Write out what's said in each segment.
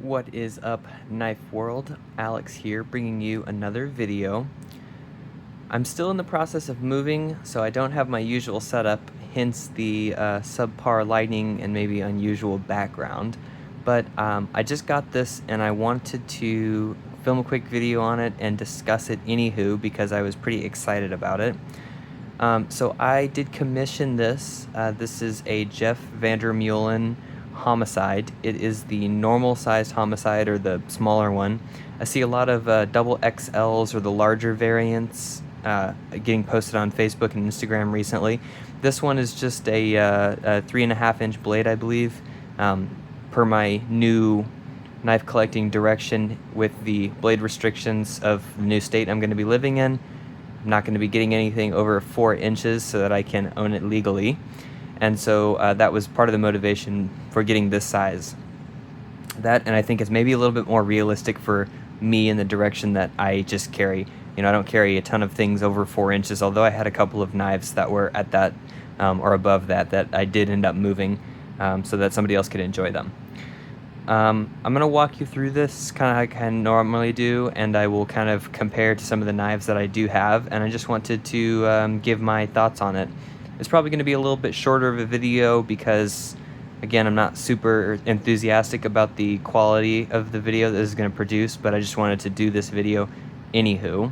What is up, Knife World? Alex here, bringing you another video. I'm still in the process of moving, so I don't have my usual setup, hence the subpar lighting and maybe unusual background. But I just got this and I wanted to film a quick video on it and discuss it anywho because I was pretty excited about it. So I did commission this. This is a Jeff Vandermeulen Homicide. It is the normal sized homicide, or the smaller one. I see a lot of double XLs or the larger variants getting posted on Facebook and Instagram recently. This one is just a 3.5-inch blade, I believe, per my new knife collecting direction with the blade restrictions of the new state I'm going to be living in. I'm not going to be getting anything over 4 inches so that I can own it legally. And so that was part of the motivation for getting this size. That, and I think it's maybe a little bit more realistic for me in the direction that I just carry. You know, I don't carry a ton of things over 4 inches, although I had a couple of knives that were at that or above that I did end up moving so that somebody else could enjoy them. I'm going to walk you through this kind of like I normally do, and I will kind of compare to some of the knives that I do have, and I just wanted to give my thoughts on it. It's probably going to be a little bit shorter of a video because, again, I'm not super enthusiastic about the quality of the video that this is going to produce, but I just wanted to do this video anywho.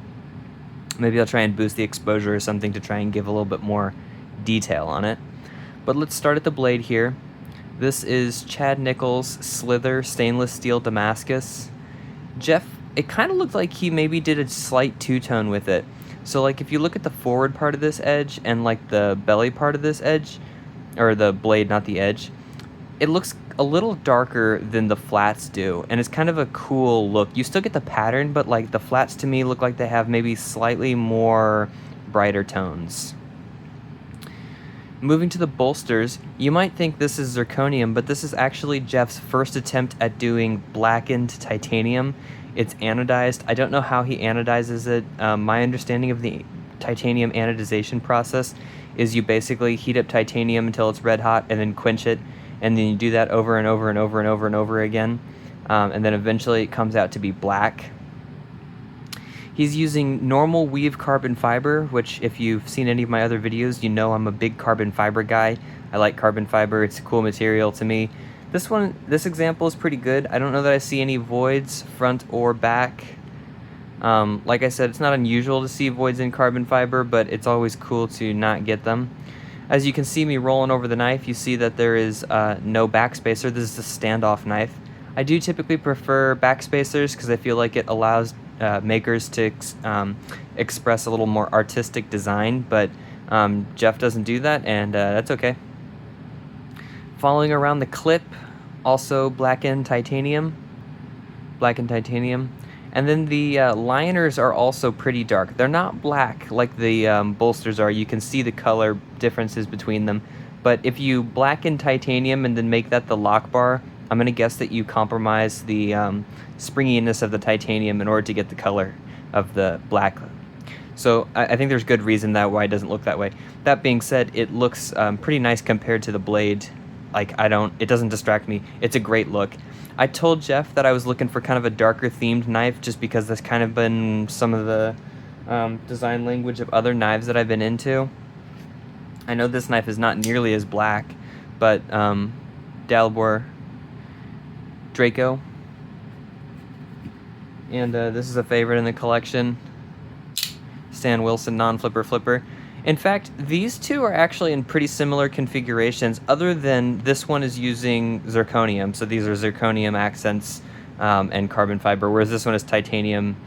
Maybe I'll try and boost the exposure or something to try and give a little bit more detail on it. But let's start at the blade here. This is Chad Nichols Slither Stainless Steel Damascus. Jeff, it kind of looked like he maybe did a slight two-tone with it. So like if you look at the forward part of this edge and like the belly part of this edge, or the blade, not the edge, it looks a little darker than the flats do, and it's kind of a cool look. You still get the pattern, but like the flats to me look like they have maybe slightly more brighter tones. Moving to the bolsters, you might think this is zirconium, but this is actually Jeff's first attempt at doing blackened titanium. It's anodized. I don't know how he anodizes it. My understanding of the titanium anodization process is you basically heat up titanium until it's red hot and then quench it, and then you do that over and over and over and over and over again, and then eventually it comes out to be black. He's using normal weave carbon fiber, which if you've seen any of my other videos, you know I'm a big carbon fiber guy. I like carbon fiber. It's a cool material to me. This example is pretty good. I don't know that I see any voids, front or back. Like I said, it's not unusual to see voids in carbon fiber, but it's always cool to not get them. As you can see me rolling over the knife, you see that there is no backspacer. This is a standoff knife. I do typically prefer backspacers because I feel like it allows makers to express a little more artistic design, but Jeff doesn't do that, and that's okay. Following around the clip, also blackened titanium, and then the liners are also pretty dark. They're not black like the bolsters are. You can see the color differences between them, but if you blacken titanium and then make that the lock bar, I'm going to guess that you compromise the springiness of the titanium in order to get the color of the black. So I think there's good reason why it doesn't look that way. That being said, it looks pretty nice compared to the blade. Like it doesn't distract me. It's a great look. I told Jeff that I was looking for kind of a darker themed knife just because that's kind of been some of the design language of other knives that I've been into. I know this knife is not nearly as black, but Dalibor Draco, and this is a favorite in the collection, Stan Wilson non-flipper flipper. In fact, these two are actually in pretty similar configurations, other than this one is using zirconium, so these are zirconium accents and carbon fiber, whereas this one is titanium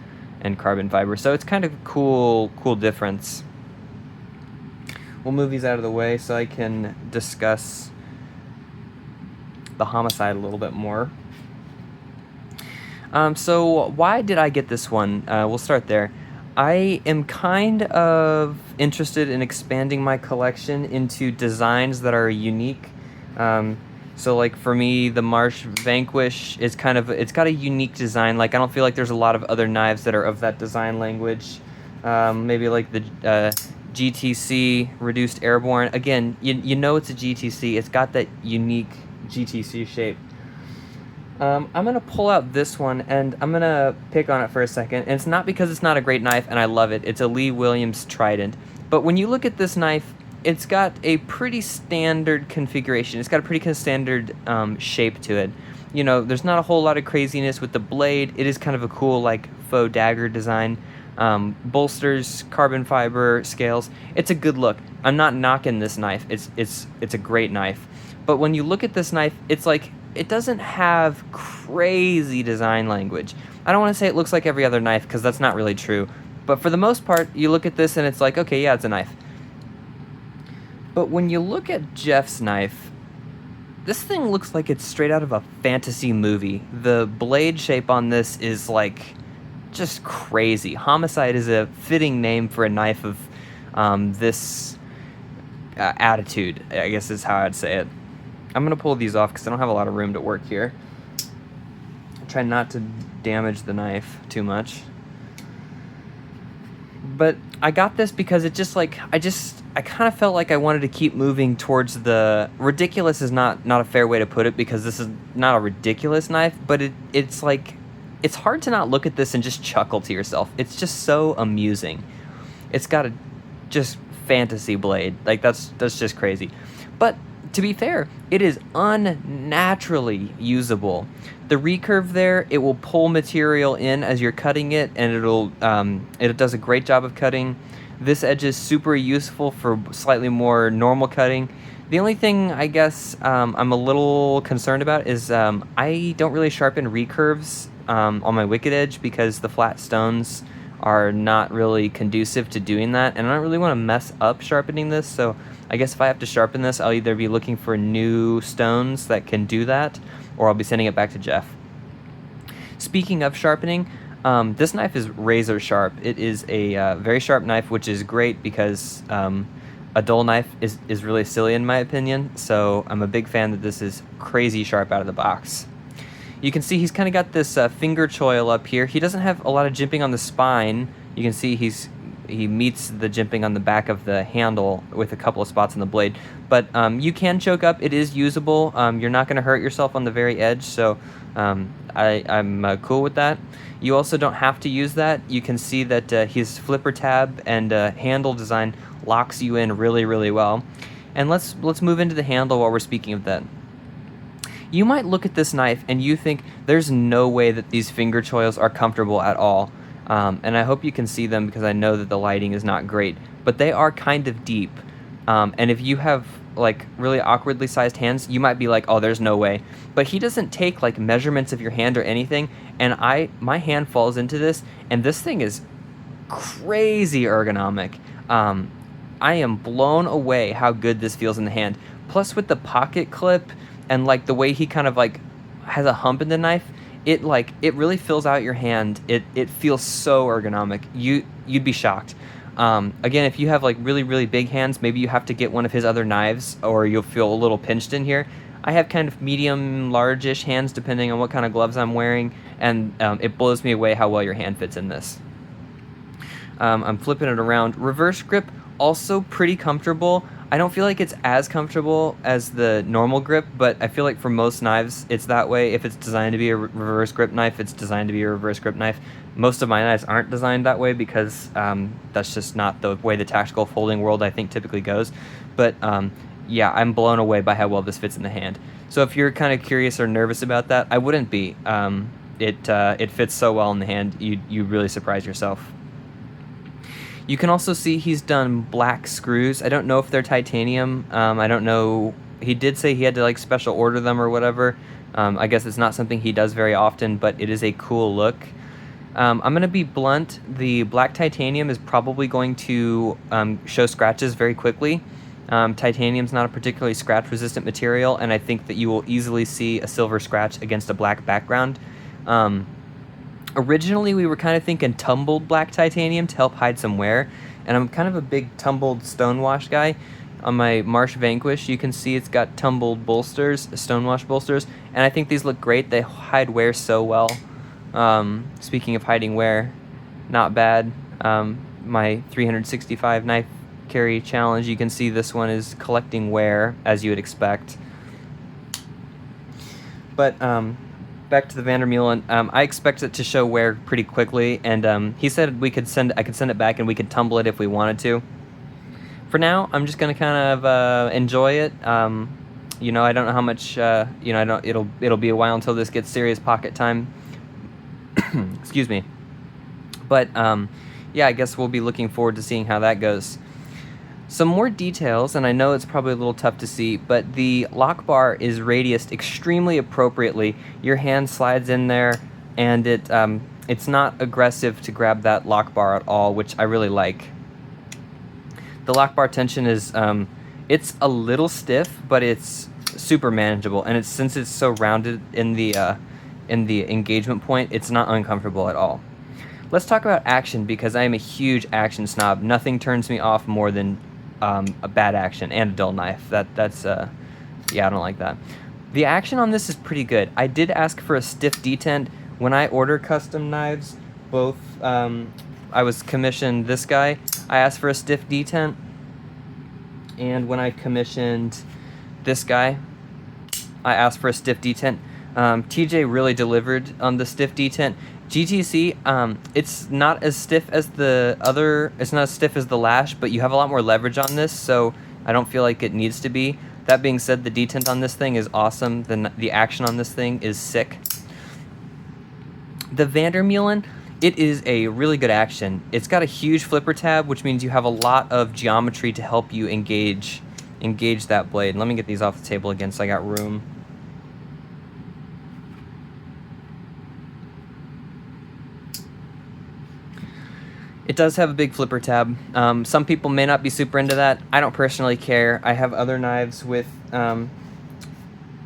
and carbon fiber, so it's kind of a cool difference. We'll move these out of the way so I can discuss the homicide a little bit more. So why did I get this one? We'll start there. I am kind of interested in expanding my collection into designs that are unique. So like for me, the Marsh Vanquish is it's got a unique design. Like I don't feel like there's a lot of other knives that are of that design language. Maybe like the GTC Reduced Airborne. Again, you know it's a GTC. It's got that unique GTC shape. I'm gonna pull out this one and I'm gonna pick on it for a second. And it's not because it's not a great knife and I love it. It's a Lee Williams Trident. But when you look at this knife, it's got a pretty standard configuration. It's got a pretty standard shape to it. You know, there's not a whole lot of craziness with the blade. It is kind of a cool like faux dagger design. Bolsters, carbon fiber scales. It's a good look. I'm not knocking this knife. It's a great knife. But when you look at this knife, it's like it doesn't have crazy design language. I don't want to say it looks like every other knife because that's not really true. But for the most part, you look at this and it's like, okay, yeah, it's a knife. But when you look at Jeff's knife, this thing looks like it's straight out of a fantasy movie. The blade shape on this is like just crazy. Homicide is a fitting name for a knife of this attitude, I guess is how I'd say it. I'm going to pull these off because I don't have a lot of room to work here. Try not to damage the knife too much. But I got this because it just like, I kind of felt like I wanted to keep moving towards the... Ridiculous is not a fair way to put it because this is not a ridiculous knife, but it's like... It's hard to not look at this and just chuckle to yourself. It's just so amusing. It's got a just fantasy blade. Like, that's just crazy. But to be fair, it is unnaturally usable. The recurve there, it will pull material in as you're cutting it, and it does a great job of cutting. This edge is super useful for slightly more normal cutting. The only thing I guess I'm a little concerned about is I don't really sharpen recurves on my wicked edge because the flat stones are not really conducive to doing that, and I don't really want to mess up sharpening this, so I guess if I have to sharpen this, I'll either be looking for new stones that can do that, or I'll be sending it back to Jeff. Speaking of sharpening, this knife is razor sharp. It is a very sharp knife, which is great because a dull knife is really silly in my opinion, so I'm a big fan that this is crazy sharp out of the box. You can see he's kind of got this finger choil up here. He doesn't have a lot of jimping on the spine. You can see he meets the jimping on the back of the handle with a couple of spots on the blade. But you can choke up. It is usable. You're not going to hurt yourself on the very edge, so I'm cool with that. You also don't have to use that. You can see that his flipper tab and handle design locks you in really, really well. And let's move into the handle while we're speaking of that. You might look at this knife and you think there's no way that these finger choils are comfortable at all. And I hope you can see them because I know that the lighting is not great, but they are kind of deep. And if you have like really awkwardly sized hands, you might be like, oh, there's no way. But he doesn't take like measurements of your hand or anything. And my hand falls into this, and this thing is crazy ergonomic. I am blown away how good this feels in the hand. Plus with the pocket clip and like the way he kind of like has a hump in the knife, it really fills out your hand. It feels so ergonomic. You'd be shocked. Again, if you have like really, really big hands, maybe you have to get one of his other knives or you'll feel a little pinched in here. I have kind of medium, large-ish hands depending on what kind of gloves I'm wearing, and it blows me away how well your hand fits in this. I'm flipping it around. Reverse grip, also pretty comfortable. I don't feel like it's as comfortable as the normal grip, but I feel like for most knives, it's that way. If it's designed to be a reverse grip knife, it's designed to be a reverse grip knife. Most of my knives aren't designed that way because that's just not the way the tactical folding world, I think, typically goes. But yeah, I'm blown away by how well this fits in the hand. So if you're kind of curious or nervous about that, I wouldn't be. It fits so well in the hand, you really surprise yourself. You can also see he's done black screws. I don't know if they're titanium. I don't know. He did say he had to like special order them or whatever. I guess it's not something he does very often, but it is a cool look. I'm going to be blunt. The black titanium is probably going to show scratches very quickly. Titanium's not a particularly scratch-resistant material, and I think that you will easily see a silver scratch against a black background. Originally, we were kind of thinking tumbled black titanium to help hide some wear, and I'm kind of a big tumbled stonewash guy. On my Marsh Vanquish, you can see it's got tumbled bolsters, stonewash bolsters, and I think these look great. They hide wear so well. Speaking of hiding wear, not bad. My 365 knife carry challenge, you can see this one is collecting wear, as you would expect. But back to the Vandermeulen. I expect it to show wear pretty quickly, and he said I could send it back and we could tumble it if we wanted to. For now, I'm just gonna kind of enjoy it. You know, I don't know how much. You know, it'll be a while until this gets serious pocket time. Excuse me. But yeah, I guess we'll be looking forward to seeing how that goes. Some more details, and I know it's probably a little tough to see, but the lock bar is radiused extremely appropriately. Your hand slides in there, and it's not aggressive to grab that lock bar at all, which I really like. The lock bar tension is, it's a little stiff, but it's super manageable, and since it's so rounded in the engagement point, it's not uncomfortable at all. Let's talk about action, because I am a huge action snob. Nothing turns me off more than a bad action and a dull knife. That's yeah, I don't like that. The action on this is pretty good. I did ask for a stiff detent. When I order custom knives, both I was commissioned this guy, I asked for a stiff detent, and when I commissioned this guy, I asked for a stiff detent. TJ really delivered on the stiff detent. GTC, it's not as stiff as the other, it's not as stiff as the lash, but you have a lot more leverage on this, so I don't feel like it needs to be. That being said, the detent on this thing is awesome. The action on this thing is sick. The Vandermeulen, it is a really good action. It's got a huge flipper tab, which means you have a lot of geometry to help you engage that blade. Let me get these off the table again so I got room. It does have a big flipper tab. Some people may not be super into that. I don't personally care. I have other knives with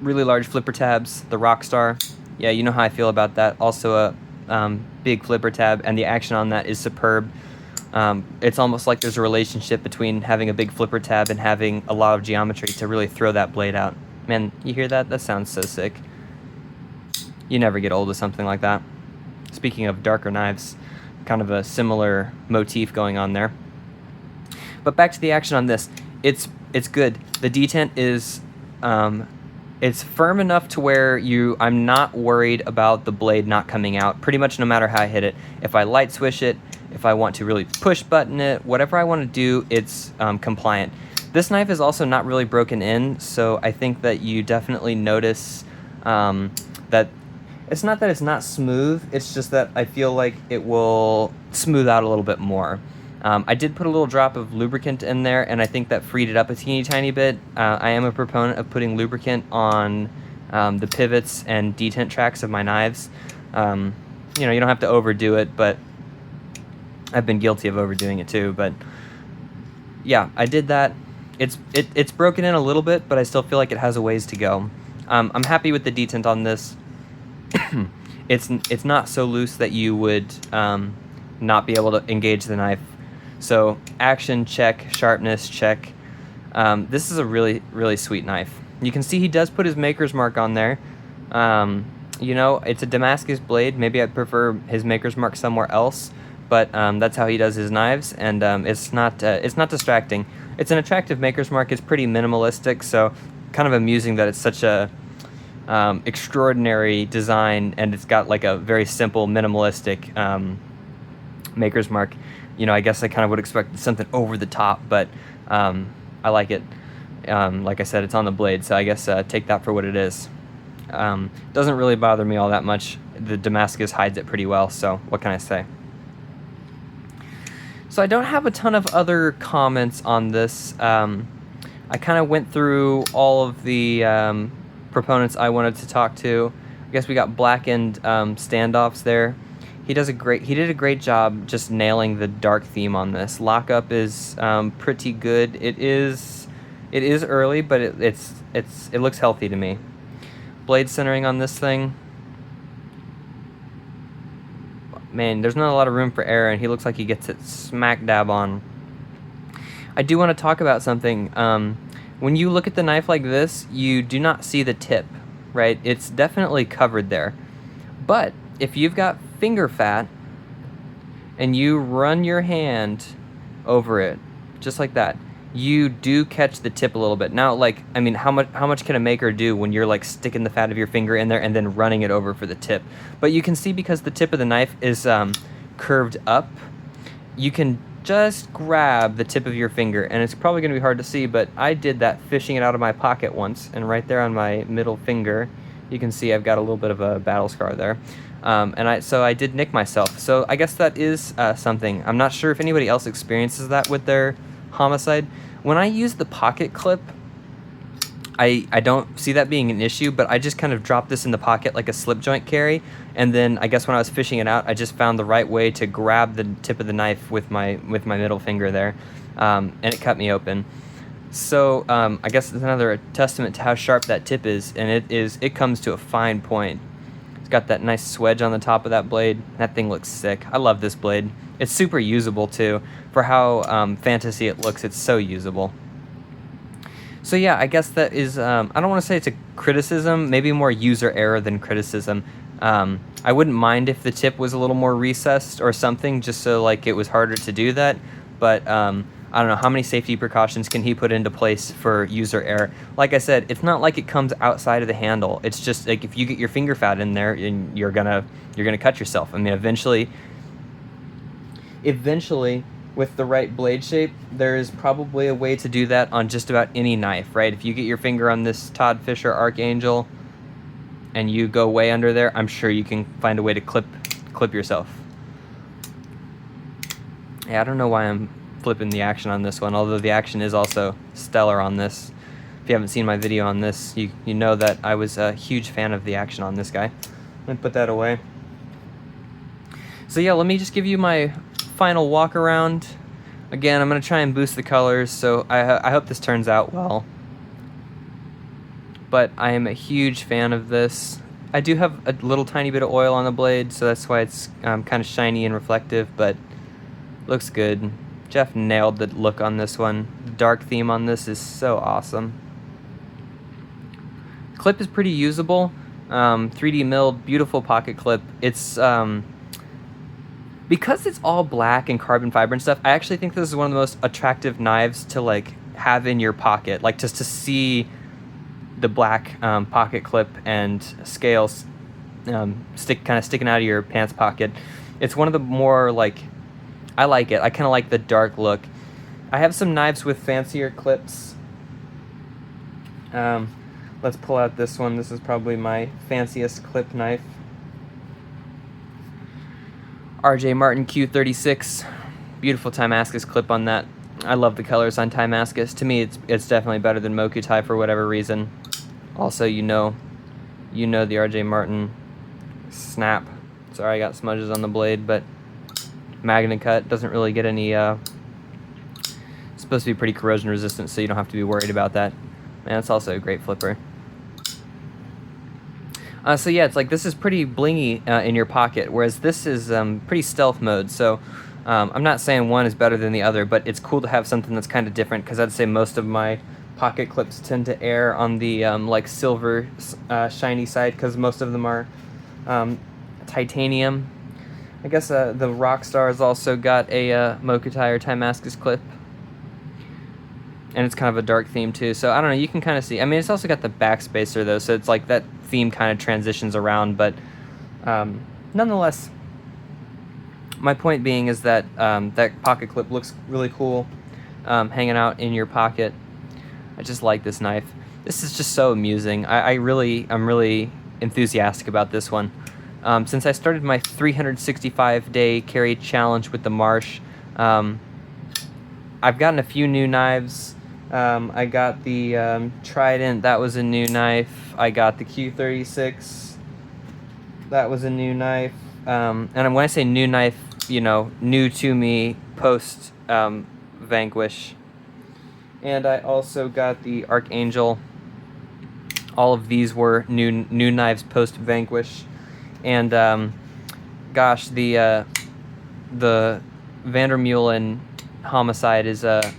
really large flipper tabs. The Rockstar, yeah, you know how I feel about that. Also a big flipper tab, and the action on that is superb. It's almost like there's a relationship between having a big flipper tab and having a lot of geometry to really throw that blade out. Man, you hear that? That sounds so sick. You never get old with something like that. Speaking of darker knives, kind of a similar motif going on there. But back to the action on this. It's good. The detent is it's firm enough to where I'm not worried about the blade not coming out pretty much no matter how I hit it. If I light swish it, if I want to really push button it, whatever I want to do, it's compliant. This knife is also not really broken in, so I think that you definitely notice that it's not that it's not smooth, it's just that I feel like it will smooth out a little bit more. I did put a little drop of lubricant in there, and I think that freed it up a teeny tiny bit. I am a proponent of putting lubricant on the pivots and detent tracks of my knives. You know, you don't have to overdo it, but I've been guilty of overdoing it too. But yeah, I did that. It's broken in a little bit, but I still feel like it has a ways to go. I'm happy with the detent on this. It's not so loose that you would not be able to engage the knife. So action check, sharpness check. This is a really, really sweet knife. You can see he does put his maker's mark on there. You know, it's a Damascus blade. Maybe I'd prefer his maker's mark somewhere else, but that's how he does his knives, and it's not distracting. It's an attractive maker's mark. It's pretty minimalistic, so kind of amusing that it's such a extraordinary design, and it's got like a very simple, minimalistic maker's mark. You know, I guess I kind of would expect something over the top, but I like it. Like I said, it's on the blade, so I guess take that for what it is. Doesn't really bother me all that much. The Damascus hides it pretty well, so what can I say? So I don't have a ton of other comments on this. I kind of went through all of the proponents I wanted to talk to. I guess we got blackened standoffs there. He did a great job just nailing the dark theme on this. Lockup is pretty good. It is early, but it looks healthy to me. Blade centering on this thing, man, there's not a lot of room for error, and he looks like he gets it smack dab on. I do want to talk about something. When you look at the knife like this, you do not see the tip, right? It's definitely covered there. But if you've got finger fat and you run your hand over it, just like that, you do catch the tip a little bit. Now, like, I mean, how much can a maker do when you're like sticking the fat of your finger in there and then running it over for the tip? But you can see, because the tip of the knife is curved up, you can just grab the tip of your finger, and it's probably going to be hard to see, but I did that fishing it out of my pocket once, and right there on my middle finger, you can see I've got a little bit of a battle scar there. So I did nick myself. So I guess that is something. I'm not sure if anybody else experiences that with their Homicide. When I use the pocket clip, I don't see that being an issue, but I just kind of dropped this in the pocket like a slip joint carry, and then I guess when I was fishing it out, I just found the right way to grab the tip of the knife with my middle finger there, and it cut me open. So I guess it's another testament to how sharp that tip is, and it comes to a fine point. It's got that nice swedge on the top of that blade. That thing looks sick. I love this blade. It's super usable too. For how fantasy it looks, it's so usable. So yeah, I guess that is, I don't want to say it's a criticism, maybe more user error than criticism. I wouldn't mind if the tip was a little more recessed or something, just so like it was harder to do that, but I don't know, how many safety precautions can he put into place for user error? Like I said, it's not like it comes outside of the handle. It's just like if you get your finger fat in there, and you're gonna cut yourself. I mean, eventually, with the right blade shape, there is probably a way to do that on just about any knife, right? If you get your finger on this Todd Fisher Archangel and you go way under there, I'm sure you can find a way to clip yourself. Yeah, I don't know why I'm flipping the action on this one, although the action is also stellar on this. If you haven't seen my video on this, you know that I was a huge fan of the action on this guy. Let me put that away. So yeah, let me just give you my final walk around. Again, I'm going to try and boost the colors, so I hope this turns out well. But I am a huge fan of this. I do have a little tiny bit of oil on the blade, so that's why it's kind of shiny and reflective, but looks good. Jeff nailed the look on this one. The dark theme on this is so awesome. Clip is pretty usable. 3D milled, beautiful pocket clip. It's because it's all black and carbon fiber and stuff, I actually think this is one of the most attractive knives to like have in your pocket, like just to see the black pocket clip and scales sticking out of your pants pocket. It's one of the more like, I like it. I kind of like the dark look. I have some knives with fancier clips. Let's pull out this one. This is probably my fanciest clip knife. RJ Martin Q36, beautiful Timascus clip on that. I love the colors on Timascus. To me, it's definitely better than Mokutai for whatever reason. Also, you know the RJ Martin snap. Sorry, I got smudges on the blade, but Magna Cut doesn't really get any. It's supposed to be pretty corrosion resistant, so you don't have to be worried about that. Man, it's also a great flipper. So yeah, it's like this is pretty blingy in your pocket, whereas this is pretty stealth mode. So I'm not saying one is better than the other, but it's cool to have something that's kind of different, because I'd say most of my pocket clips tend to err on the like silver shiny side, because most of them are titanium. I guess the Rockstar has also got a Mokutai or Timascus clip. And it's kind of a dark theme too, so I don't know, you can kind of see. I mean, it's also got the backspacer though, so it's like that theme kind of transitions around, but nonetheless, my point being is that that pocket clip looks really cool hanging out in your pocket. I just like this knife. This is just so amusing. I'm really enthusiastic about this one. Since I started my 365-day carry challenge with the Marsh, I've gotten a few new knives. I got the Trident, that was a new knife. I got the Q36, that was a new knife. And when I say new knife, you know, new to me post Vanquish. And I also got the Archangel. All of these were new knives post Vanquish. And gosh, the Vandermeulen Homicide is a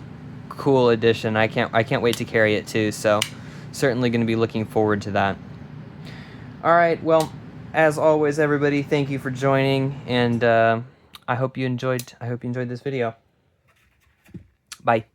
cool addition. I can't wait to carry it too, so certainly going to be looking forward to that. All right, well, as always, everybody, thank you for joining, and I hope you enjoyed this video. Bye.